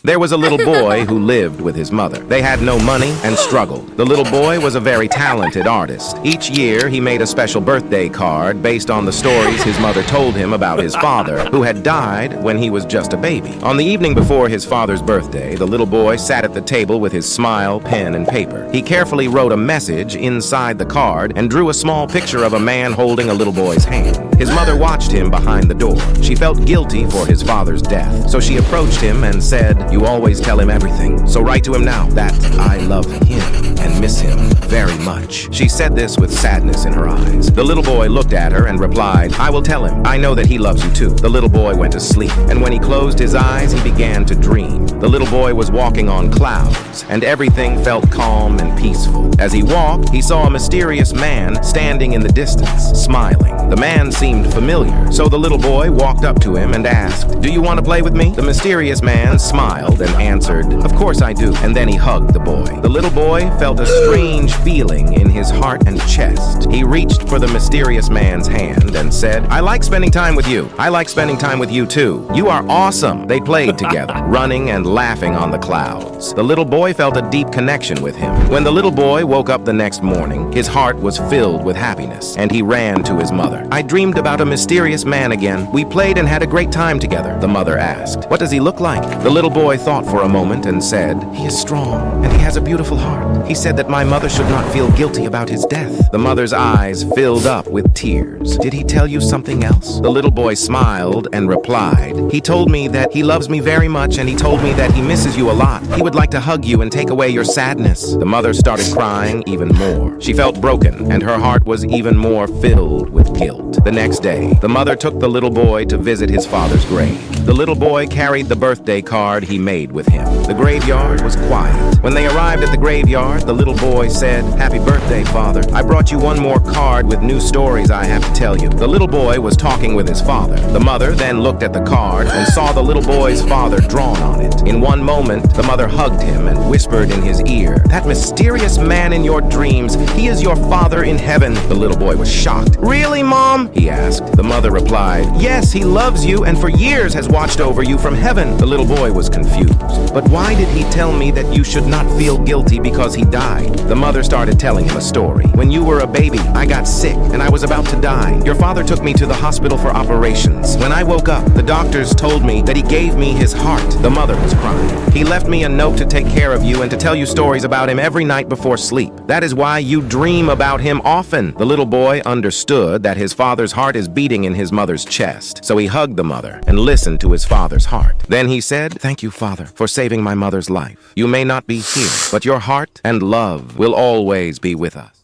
There was a little boy who lived with his mother. They had no money and struggled. The little boy was a very talented artist. Each year, he made a special birthday card based on the stories his mother told him about his father, who had died when he was just a baby. On the evening before his father's birthday, the little boy sat at the table with his smile, pen, and paper. He carefully wrote a message inside the card and drew a small picture of a man holding a little boy's hand. His mother watched him behind the door. She felt guilty for his father's death, so she approached him and said, "You always tell him everything, so write to him now that I love him and miss him very much." She said this with sadness in her eyes. The little boy looked at her and replied, "I will tell him. I know that he loves you too." The little boy went to sleep, and when he closed his eyes, he began to dream. The little boy was walking on clouds, and everything felt calm and peaceful. As he walked, he saw a mysterious man standing in the distance, smiling. The man seemed familiar, so the little boy walked up to him and asked, "Do you want to play with me?" The mysterious man smiled and answered, "Of course I do," and then he hugged the boy. The little boy felt a strange feeling in his heart and chest. He reached for the mysterious man's hand and said, "I like spending time with you. I like spending time with you too. You are awesome." They played together, running and laughing on the clouds. The little boy felt a deep connection with him. When the little boy woke up the next morning, his heart was filled with happiness, and he ran to his mother. "I dreamed about a mysterious man again. We played and had a great time together," the mother asked. "What does he look like?" The little boy thought for a moment and said, "He is strong, and he has a beautiful heart. He said that my mother should not feel guilty about his death." The mother's eyes filled up with tears. "Did he tell you something else?" The little boy smiled and replied, "He told me that he loves me very much, and he told me that he misses you a lot. He would like to hug you and take away your sadness." The mother started crying even more. She felt broken, and her heart was even more filled with guilt. The next day, the mother took the little boy to visit his father's grave. The little boy carried the birthday card he made with him. The graveyard was quiet. When they arrived at the graveyard, the little boy said, "Happy birthday, Father. I brought you one more card with new stories I have to tell you." The little boy was talking with his father. The mother then looked at the card and saw the little boy's father drawn on it. In one moment, the mother hugged him and whispered in his ear, "That mysterious man in your dreams, he is your father in heaven." The little boy was shocked. "Really, Mom?" he asked. The mother replied, "Yes, he loves you and for years has watched over you from heaven." The little boy was confused. "But why did he tell me that you should not feel guilty because he died?" The mother started telling him a story. "When you were a baby, I got sick and I was about to die. Your father took me to the hospital for operations. When I woke up, the doctors told me that he gave me his heart." The mother was crying. "He left me a note to take care of you and to tell you stories about him every night before sleep. That is why you dream about him often." The little boy understood that his father's heart is beating in his mother's chest, so he hugged the mother and listened to his father's heart. Then he said, "Thank you, Father, for saving my mother's life. You may not be here, but your heart and love will always be with us."